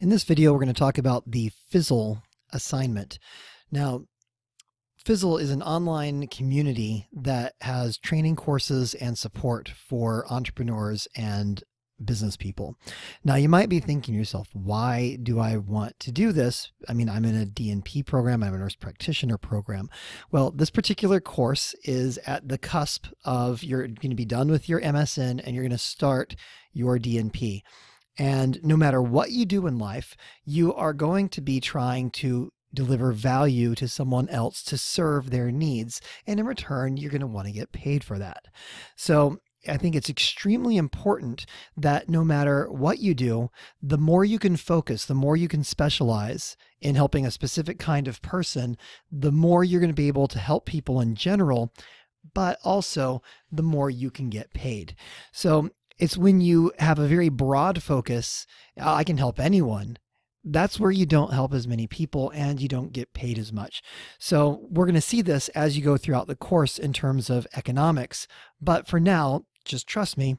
In this video, we're going to talk about the Fizzle assignment. Now, Fizzle is an online community that has training courses and support for entrepreneurs and business people. Now, you might be thinking to yourself, why do I want to do this? I mean, I'm in a DNP program, I'm a nurse practitioner program. Well, this particular course is at the cusp of you're going to be done with your MSN and you're going to start your DNP. And no matter what you do in life, you are going to be trying to deliver value to someone else to serve their needs. And in return, you're going to want to get paid for that. So I think it's extremely important that no matter what you do, the more you can focus, the more you can specialize in helping a specific kind of person, the more you're going to be able to help people in general, but also the more you can get paid. So it's when you have a very broad focus, I can help anyone. That's where you don't help as many people and you don't get paid as much. So we're going to see this as you go throughout the course in terms of economics. But for now, just trust me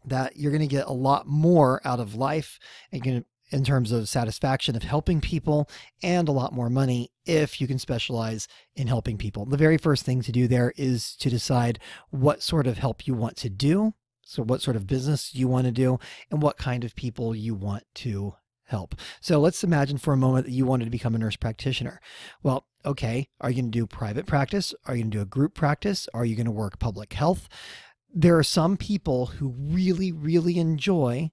that you're going to get a lot more out of life and in terms of satisfaction of helping people and a lot more money if you can specialize in helping people. The very first thing to do there is to decide what sort of help you want to do. So what sort of business you want to do and what kind of people you want to help. So let's imagine for a moment that you wanted to become a nurse practitioner. Well, okay, are you going to do private practice? Are you going to do a group practice? Are you going to work public health? There are some people who really, really enjoy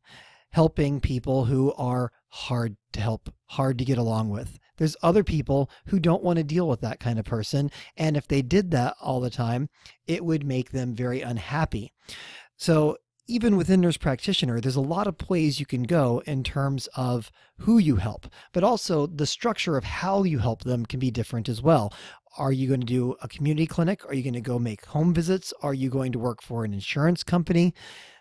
helping people who are hard to help, hard to get along with. There's other people who don't want to deal with that kind of person. And if they did that all the time, it would make them very unhappy. So even within nurse practitioner, there's a lot of ways you can go in terms of who you help, but also the structure of how you help them can be different as well. Are you going to do a community clinic? Are you going to go make home visits? Are you going to work for an insurance company?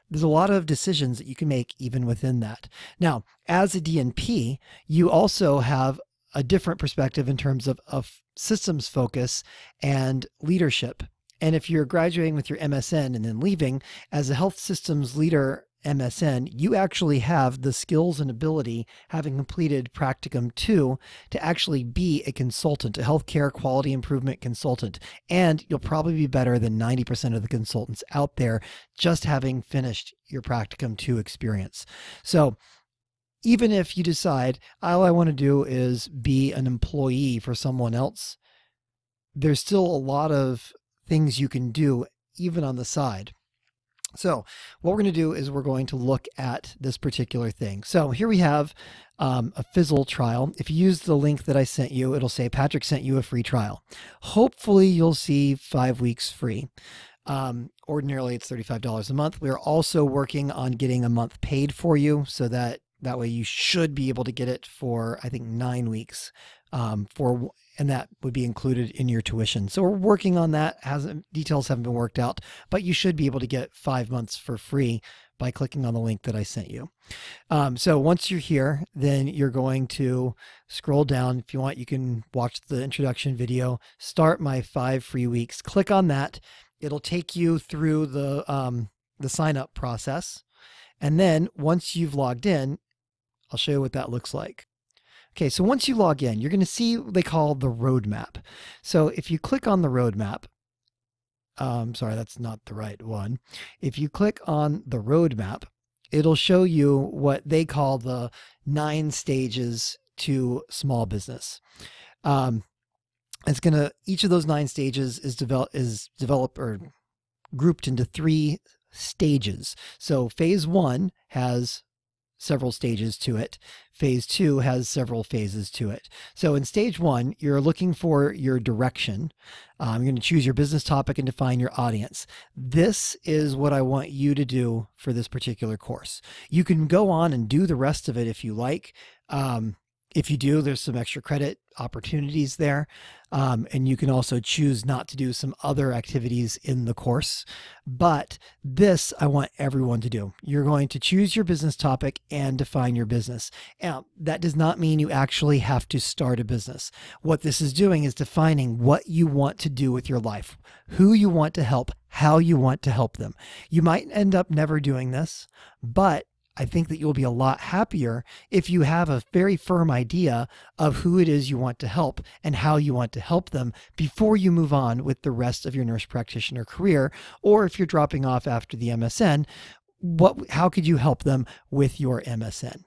There's a lot of decisions that you can make even within that. Now, as a DNP, you also have a different perspective in terms of systems focus and leadership. And if you're graduating with your MSN and then leaving as a health systems leader MSN, you actually have the skills and ability, having completed Practicum 2, to actually be a consultant, a healthcare quality improvement consultant. And you'll probably be better than 90% of the consultants out there just having finished your Practicum 2 experience. So even if you decide, all I want to do is be an employee for someone else, there's still a lot of things you can do even on the side. So what we're going to do is we're going to look at this particular thing. So here we have a Fizzle trial. If you use the link that I sent you, it'll say Patrick sent you a free trial. Hopefully you'll see 5 weeks free. Ordinarily it's $35 a month. We're also working on getting a month paid for you so that way you should be able to get it for, I think, 9 weeks and that would be included in your tuition. So we're working on that. Details haven't been worked out, but you should be able to get 5 months for free by clicking on the link that I sent you. So once you're here, then you're going to scroll down. If you want, you can watch the introduction video, start my 5 free weeks. Click on that. It'll take you through the sign up process. And then once you've logged in, I'll show you what that looks like. Okay, so once you log in, you're going to see what they call the roadmap. So if you click on the roadmap, sorry, that's not the right one. If you click on the roadmap, it'll show you what they call the 9 stages to small business. Each of those 9 stages is developed or grouped into 3 stages. So phase 1 has several stages to it. Phase 2 has several phases to it. So in stage 1, you're looking for your direction. You're going to choose your business topic and define your audience. This is what I want you to do for this particular course. You can go on and do the rest of it if you like. If you do, there's some extra credit opportunities there. And you can also choose not to do some other activities in the course. But this, I want everyone to do. You're going to choose your business topic and define your business. Now, that does not mean you actually have to start a business. What this is doing is defining what you want to do with your life, who you want to help, how you want to help them. You might end up never doing this, but I think that you'll be a lot happier if you have a very firm idea of who it is you want to help and how you want to help them before you move on with the rest of your nurse practitioner career. Or if you're dropping off after the MSN, how could you help them with your MSN?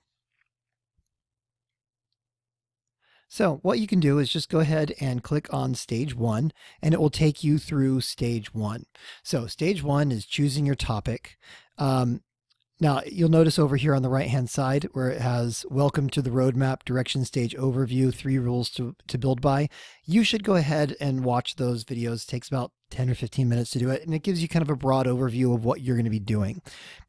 So what you can do is just go ahead and click on stage 1, and it will take you through stage 1. So stage 1 is choosing your topic. Now you'll notice over here on the right-hand side where it has welcome to the roadmap, direction stage overview, 3 rules to build by. You should go ahead and watch those videos. It takes about 10 or 15 minutes to do it, and it gives you kind of a broad overview of what you're going to be doing.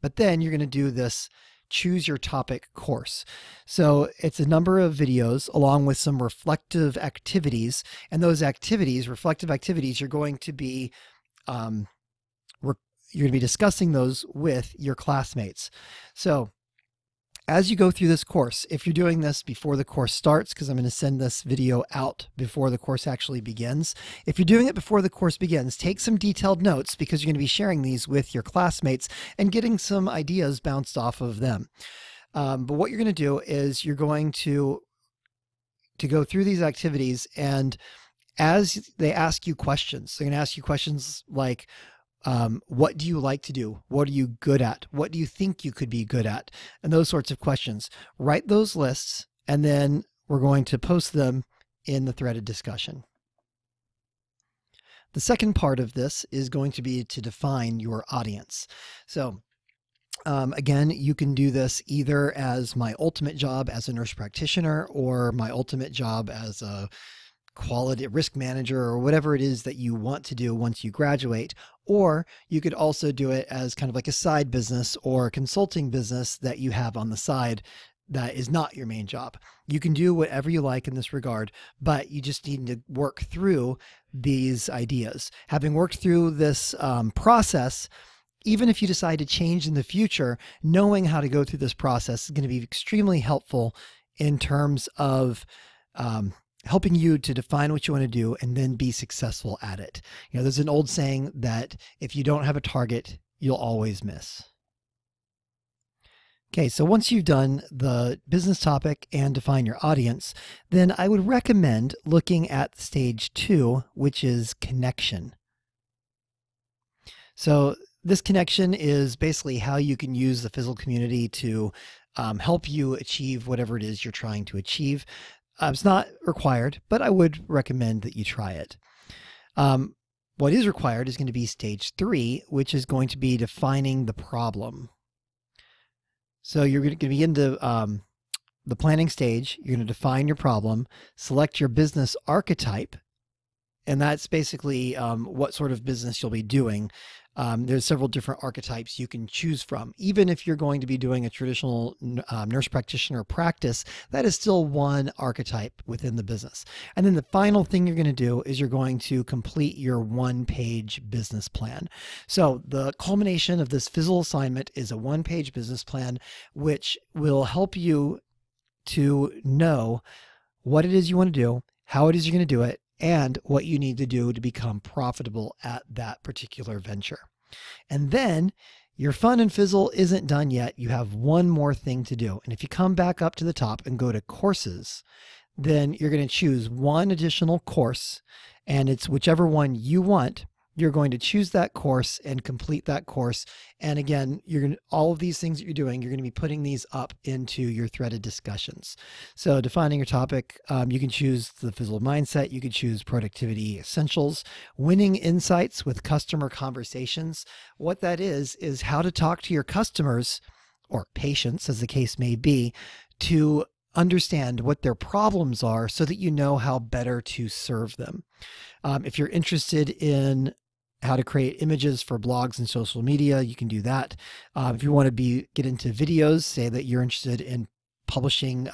But then you're going to do this choose your topic course. So it's a number of videos along with some reflective activities, and those activities, reflective activities, you're going to be discussing those with your classmates. So as you go through this course, if you're doing this before the course starts, because I'm going to send this video out before the course actually begins. If you're doing it before the course begins, take some detailed notes because you're going to be sharing these with your classmates and getting some ideas bounced off of them. But what you're going to do is you're going to go through these activities, and as they ask you questions, they're going to ask you questions like, what do you like to do? What are you good at? What do you think you could be good at? And those sorts of questions. Write those lists, and then we're going to post them in the threaded discussion. The second part of this is going to be to define your audience. So again, you can do this either as my ultimate job as a nurse practitioner or my ultimate job as a quality risk manager or whatever it is that you want to do once you graduate. Or you could also do it as kind of like a side business or a consulting business that you have on the side that is not your main job. You can do whatever you like in this regard, but you just need to work through these ideas. Having worked through this process, even if you decide to change in the future, knowing how to go through this process is going to be extremely helpful in terms of helping you to define what you want to do and then be successful at it. You know, there's an old saying that if you don't have a target, you'll always miss. Okay, so once you've done the business topic and define your audience, then I would recommend looking at stage 2, which is connection. So this connection is basically how you can use the Fizzle community to help you achieve whatever it is you're trying to achieve. It's not required, but I would recommend that you try it. What is required is going to be stage 3, which is going to be defining the problem. So you're going to be into the planning stage. You're going to define your problem, select your business archetype, and that's basically what sort of business you'll be doing. There's several different archetypes you can choose from. Even if you're going to be doing a traditional nurse practitioner practice, that is still one archetype within the business. And then the final thing you're going to do is you're going to complete your 1-page business plan. So the culmination of this Fizzle assignment is a 1-page business plan, which will help you to know what it is you want to do, how it is you're going to do it, and what you need to do to become profitable at that particular venture. And then your fun and Fizzle isn't done yet. You have one more thing to do. And if you come back up to the top and go to courses, then you're going to choose one additional course, and it's whichever one you want. You're going to choose that course and complete that course. And again, all of these things that you're doing, you're going to be putting these up into your threaded discussions. So defining your topic, you can choose the Fizzle mindset. You could choose productivity essentials, winning insights with customer conversations. What that is how to talk to your customers or patients, as the case may be, to understand what their problems are so that you know how better to serve them. If you're interested in how to create images for blogs and social media, you can do that. If you want to get into videos, say that you're interested in publishing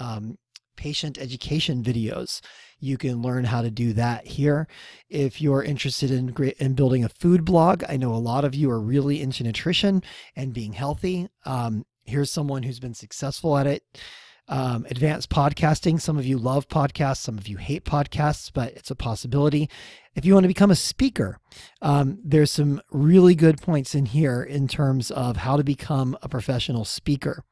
patient education videos, you can learn how to do that here. If you're interested in building a food blog, I know a lot of you are really into nutrition and being healthy. Here's someone who's been successful at it. Advanced podcasting. Some of you love podcasts, some of you hate podcasts, but it's a possibility. If you want to become a speaker, there's some really good points in here in terms of how to become a professional speaker.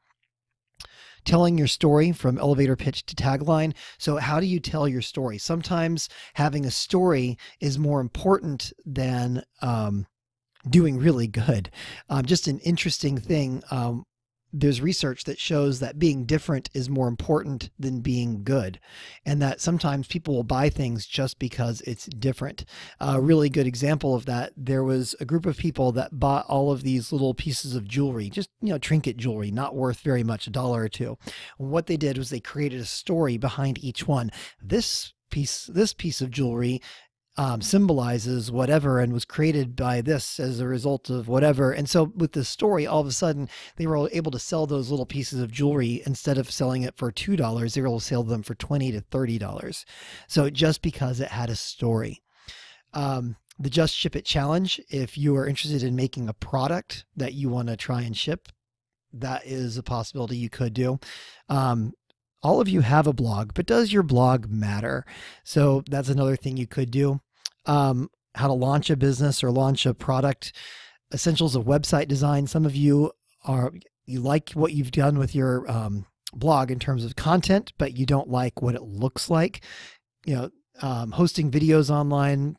telling your story from elevator pitch to tagline. So how do you tell your story? Sometimes having a story is more important than doing really good. Just an interesting thing. There's research that shows that being different is more important than being good, and that sometimes people will buy things just because it's different. A really good example of that, there was a group of people that bought all of these little pieces of jewelry, just, trinket jewelry, not worth very much, $1 or $2. And what they did was they created a story behind each one. This piece of jewelry symbolizes whatever and was created by this as a result of whatever. And so with this story, all of a sudden they were able to sell those little pieces of jewelry. Instead of selling it for $2, they were able to sell them for $20 to $30. So just because it had a story. The Just Ship It Challenge, if you are interested in making a product that you want to try and ship, that is a possibility you could do. All of you have a blog, but does your blog matter? So that's another thing you could do. How to launch a business or launch a product, essentials of website design. Some of you like what you've done with your blog in terms of content, but you don't like what it looks like. Hosting videos online,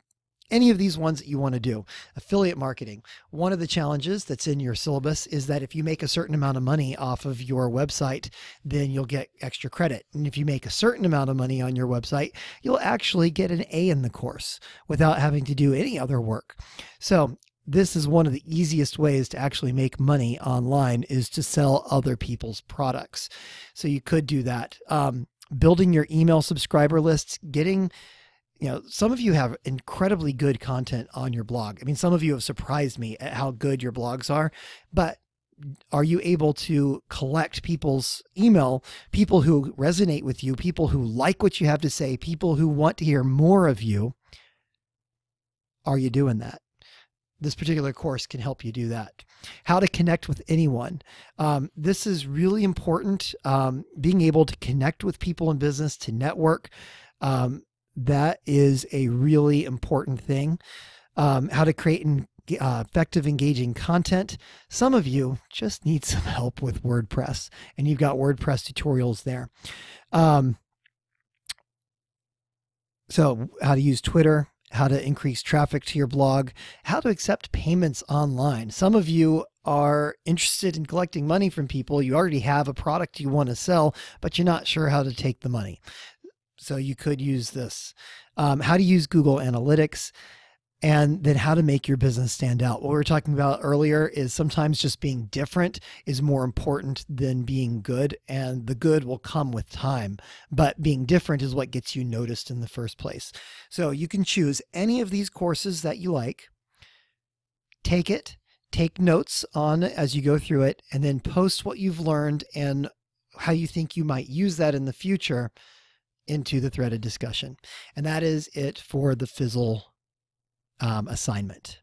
any of these ones that you want to do. Affiliate marketing. One of the challenges that's in your syllabus is that if you make a certain amount of money off of your website, then you'll get extra credit. And if you make a certain amount of money on your website, you'll actually get an A in the course without having to do any other work. So this is one of the easiest ways to actually make money online, is to sell other people's products. So you could do that. Building your email subscriber lists, some of you have incredibly good content on your blog. I mean, some of you have surprised me at how good your blogs are, but are you able to collect people's email, people who resonate with you, people who like what you have to say, people who want to hear more of you? Are you doing that? This particular course can help you do that. How to connect with anyone. This is really important. Being able to connect with people in business, to network. That is a really important thing. How to create effective, engaging content. Some of you just need some help with WordPress, and you've got WordPress tutorials there. So how to use Twitter, how to increase traffic to your blog, how to accept payments online. Some of you are interested in collecting money from people. You already have a product you want to sell, but you're not sure how to take the money. So you could use this. How to use Google Analytics, and then how to make your business stand out. What we were talking about earlier is sometimes just being different is more important than being good, and the good will come with time, but being different is what gets you noticed in the first place. So you can choose any of these courses that you like, take it, take notes on it as you go through it, and then post what you've learned and how you think you might use that in the future into the threaded discussion. And that is it for the Fizzle assignment.